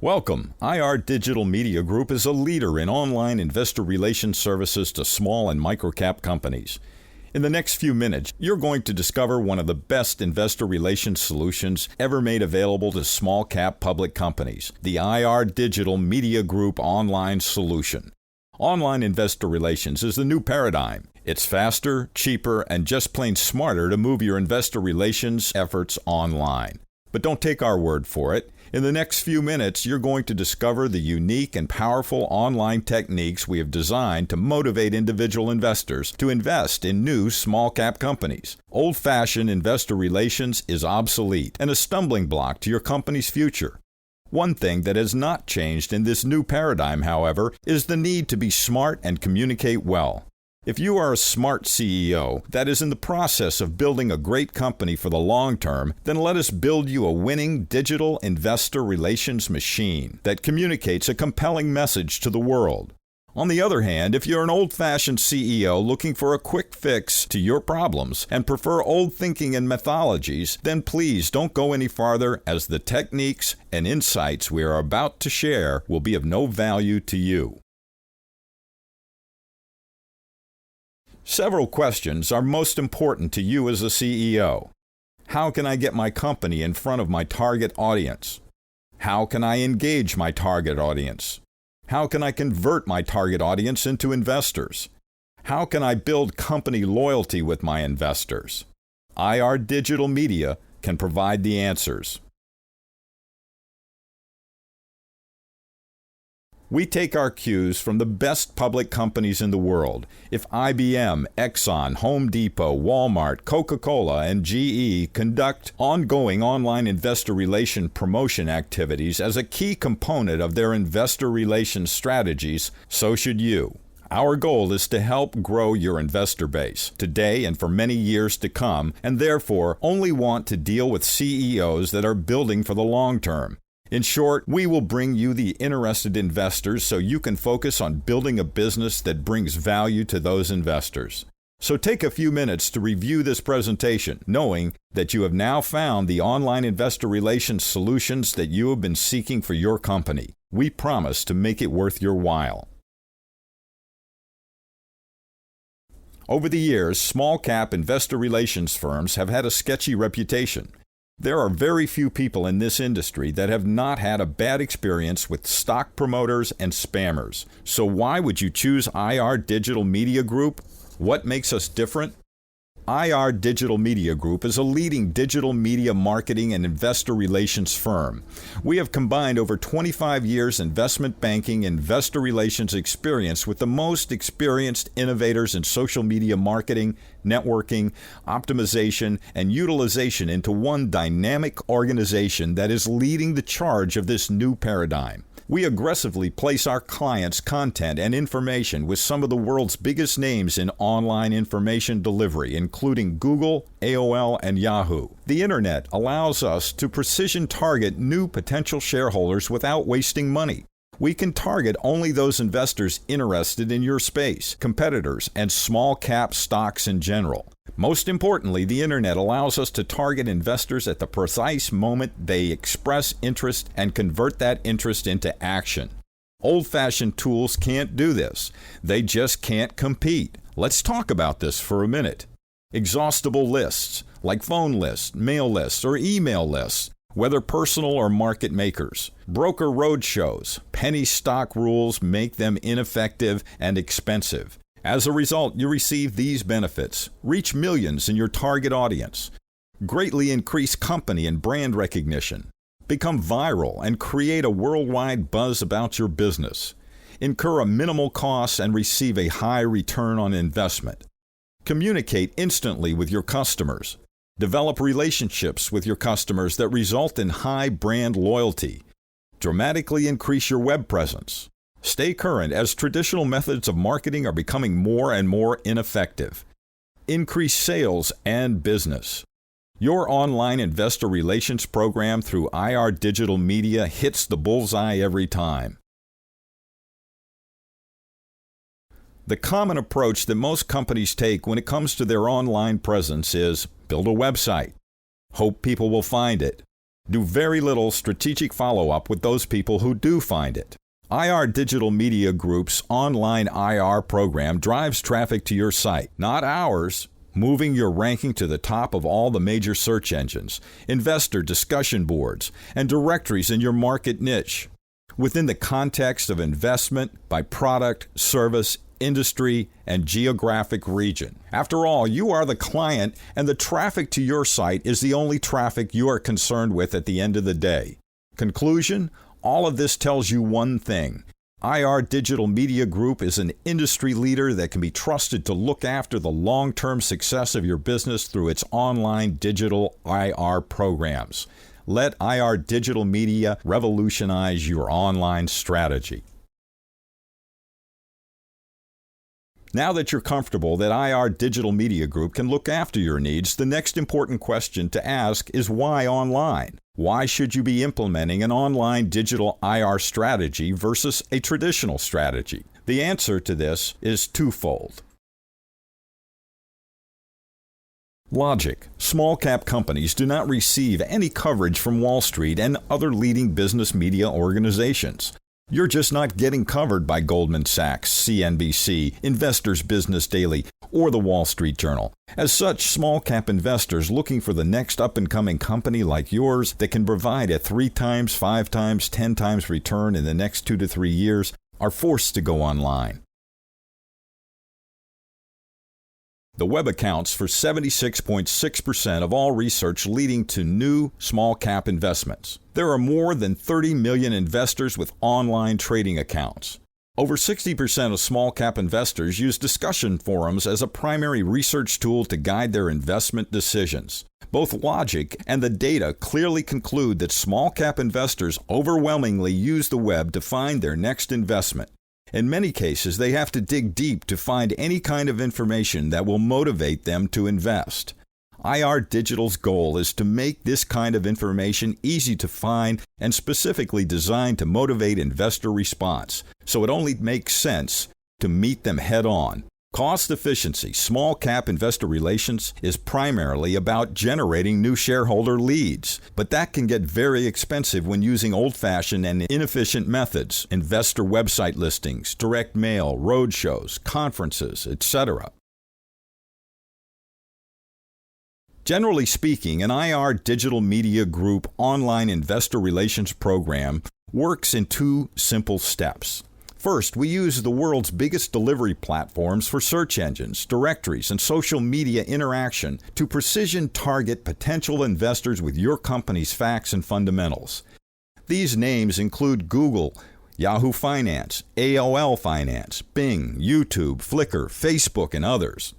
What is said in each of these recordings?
Welcome. IR Digital Media Group is a leader in online investor relations services to small and microcap companies. In the next few minutes, you're going to discover one of the best investor relations solutions ever made available to small cap public companies, the IR Digital Media Group online solution. Online investor relations is the new paradigm. It's faster, cheaper, and just plain smarter to move your investor relations efforts online. But don't take our word for it. In the next few minutes, you're going to discover the unique and powerful online techniques we have designed to motivate individual investors to invest in new small-cap companies. Old-fashioned investor relations is obsolete and a stumbling block to your company's future. One thing that has not changed in this new paradigm, however, is the need to be smart and communicate well. If you are a smart CEO that is in the process of building a great company for the long term, then let us build you a winning digital investor relations machine that communicates a compelling message to the world. On the other hand, if you're an old-fashioned CEO looking for a quick fix to your problems and prefer old thinking and methodologies, then please don't go any farther, as the techniques and insights we are about to share will be of no value to you. Several questions are most important to you as a CEO. How can I get my company in front of my target audience? How can I engage my target audience? How can I convert my target audience into investors? How can I build company loyalty with my investors? IR Digital Media can provide the answers. We take our cues from the best public companies in the world. If IBM, Exxon, Home Depot, Walmart, Coca-Cola, and GE conduct ongoing online investor relation promotion activities as a key component of their investor relations strategies, so should you. Our goal is to help grow your investor base today and for many years to come, and therefore only want to deal with CEOs that are building for the long term. In short, we will bring you the interested investors so you can focus on building a business that brings value to those investors. So take a few minutes to review this presentation, knowing that you have now found the online investor relations solutions that you have been seeking for your company. We promise to make it worth your while. Over the years, small-cap investor relations firms have had a sketchy reputation. There are very few people in this industry that have not had a bad experience with stock promoters and spammers. So why would you choose IR Digital Media Group? What makes us different? IR Digital Media Group is a leading digital media marketing and investor relations firm. We have combined over 25 years investment banking, investor relations experience with the most experienced innovators in social media marketing, networking, optimization, and utilization into one dynamic organization that is leading the charge of this new paradigm. We aggressively place our clients' content and information with some of the world's biggest names in online information delivery, including Google, AOL, and Yahoo. The Internet allows us to precision target new potential shareholders without wasting money. We can target only those investors interested in your space, competitors, and small cap stocks in general. Most importantly, the Internet allows us to target investors at the precise moment they express interest and convert that interest into action. Old-fashioned tools can't do this. They just can't compete. Let's talk about this for a minute. Exhaustible lists, like phone lists, mail lists, or email lists, whether personal or market makers. Broker roadshows, penny stock rules make them ineffective and expensive. As a result, you receive these benefits: reach millions in your target audience, greatly increase company and brand recognition, become viral and create a worldwide buzz about your business, incur a minimal cost and receive a high return on investment, communicate instantly with your customers, develop relationships with your customers that result in high brand loyalty, dramatically increase your web presence. Stay current as traditional methods of marketing are becoming more and more ineffective. Increase sales and business. Your online investor relations program through IR Digital Media hits the bullseye every time. The common approach that most companies take when it comes to their online presence is build a website, hope people will find it, Do very little strategic follow-up with those people who do find it. IR Digital Media Group's online IR program drives traffic to your site, not ours, moving your ranking to the top of all the major search engines, investor discussion boards, and directories in your market niche. Within the context of investment by product, service, industry, and geographic region. After all, you are the client, and the traffic to your site is the only traffic you are concerned with at the end of the day. Conclusion? All of this tells you one thing. IR Digital Media Group is an industry leader that can be trusted to look after the long-term success of your business through its online digital IR programs. Let IR Digital Media revolutionize your online strategy. Now that you're comfortable that IR Digital Media Group can look after your needs, the next important question to ask is why online? Why should you be implementing an online digital IR strategy versus a traditional strategy? The answer to this is twofold. Logic. Small cap companies do not receive any coverage from Wall Street and other leading business media organizations. You're just not getting covered by Goldman Sachs, CNBC, Investors Business Daily, or the Wall Street Journal. As such, small cap investors looking for the next up-and-coming company like yours that can provide a 3 times, 5 times, 10 times return in the next 2 to 3 years are forced to go online. The web accounts for 76.6% of all research leading to new small cap investments. There are more than 30 million investors with online trading accounts. Over 60% of small cap investors use discussion forums as a primary research tool to guide their investment decisions. Both logic and the data clearly conclude that small cap investors overwhelmingly use the web to find their next investment. In many cases, they have to dig deep to find any kind of information that will motivate them to invest. IR Digital's goal is to make this kind of information easy to find and specifically designed to motivate investor response, so it only makes sense to meet them head-on. Cost efficiency, small cap investor relations, is primarily about generating new shareholder leads, but that can get very expensive when using old-fashioned and inefficient methods, investor website listings, direct mail, roadshows, conferences, etc. Generally speaking, an IR Digital Media Group online investor relations program works in 2 simple steps. First, we use the world's biggest delivery platforms for search engines, directories, and social media interaction to precision target potential investors with your company's facts and fundamentals. These names include Google, Yahoo Finance, AOL Finance, Bing, YouTube, Flickr, Facebook, and others.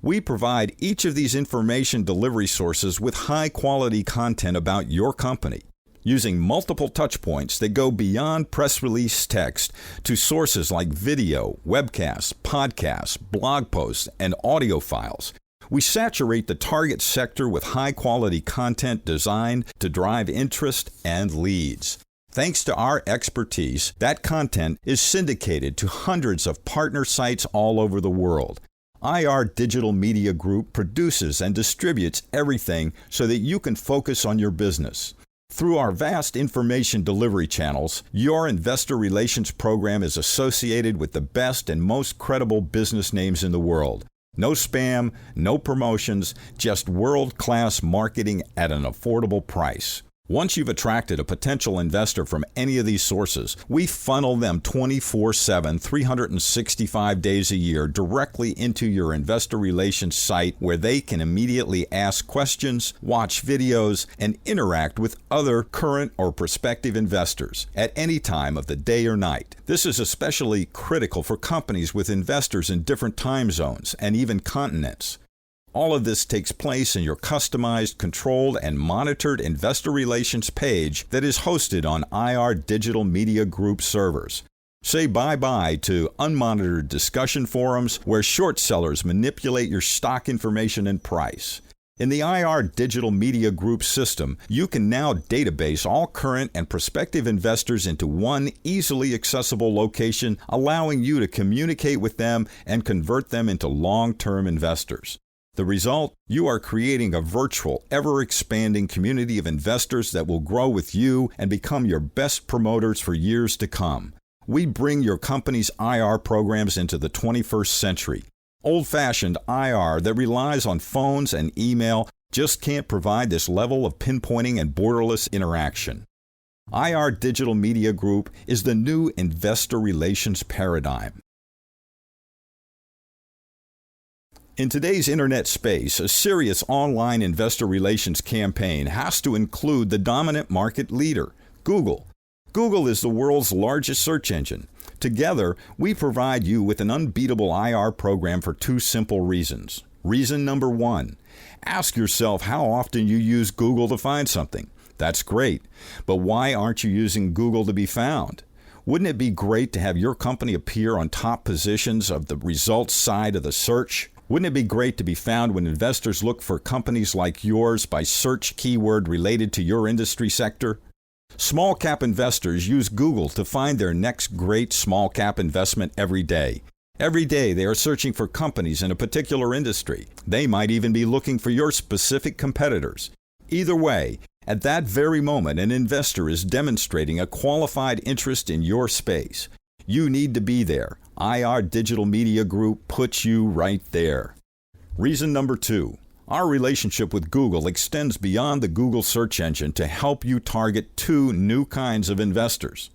We provide each of these information delivery sources with high-quality content about your company, using multiple touchpoints that go beyond press release text to sources like video, webcasts, podcasts, blog posts, and audio files. We saturate the target sector with high-quality content designed to drive interest and leads. Thanks to our expertise, that content is syndicated to hundreds of partner sites all over the world. IR Digital Media Group produces and distributes everything so that you can focus on your business. Through our vast information delivery channels, your investor relations program is associated with the best and most credible business names in the world. No spam, no promotions, just world-class marketing at an affordable price. Once you've attracted a potential investor from any of these sources, we funnel them 24/7, 365 days a year directly into your investor relations site where they can immediately ask questions, watch videos, and interact with other current or prospective investors at any time of the day or night. This is especially critical for companies with investors in different time zones and even continents. All of this takes place in your customized, controlled, and monitored investor relations page that is hosted on IR Digital Media Group servers. Say bye-bye to unmonitored discussion forums where short sellers manipulate your stock information and price. In the IR Digital Media Group system, you can now database all current and prospective investors into one easily accessible location, allowing you to communicate with them and convert them into long-term investors. The result? You are creating a virtual, ever-expanding community of investors that will grow with you and become your best promoters for years to come. We bring your company's IR programs into the 21st century. Old-fashioned IR that relies on phones and email just can't provide this level of pinpointing and borderless interaction. IR Digital Media Group is the new investor relations paradigm. In today's internet space, a serious online investor relations campaign has to include the dominant market leader, Google. Google is the world's largest search engine. Together, we provide you with an unbeatable IR program for two simple reasons. Reason number one, ask yourself how often you use Google to find something. That's great, but why aren't you using Google to be found? Wouldn't it be great to have your company appear on top positions of the results side of the search? Wouldn't it be great to be found when investors look for companies like yours by search keyword related to your industry sector? Small cap investors use Google to find their next great small cap investment every day. Every day they are searching for companies in a particular industry. They might even be looking for your specific competitors. Either way, at that very moment, an investor is demonstrating a qualified interest in your space. You need to be there. IR Digital Media Group puts you right there. Reason number two, our relationship with Google extends beyond the Google search engine to help you target two new kinds of investors.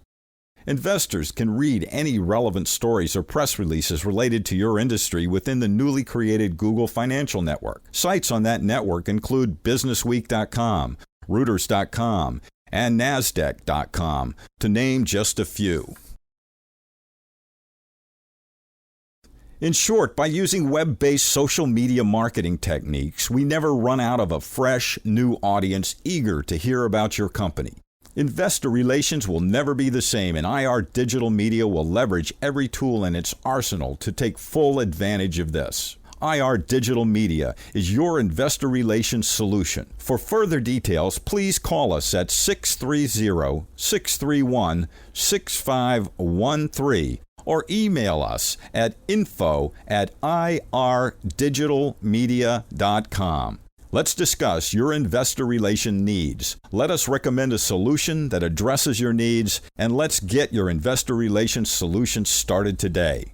Investors can read any relevant stories or press releases related to your industry within the newly created Google Financial Network. Sites on that network include BusinessWeek.com, Reuters.com, and NASDAQ.com, to name just a few. In short, by using web-based social media marketing techniques, we never run out of a fresh, new audience eager to hear about your company. Investor relations will never be the same, and IR Digital Media will leverage every tool in its arsenal to take full advantage of this. IR Digital Media is your investor relations solution. For further details, please call us at 630-631-6513 or email us at info@irdigitalmedia.com. Let's discuss your investor relation needs. Let us recommend a solution that addresses your needs, and let's get your investor relations solution started today.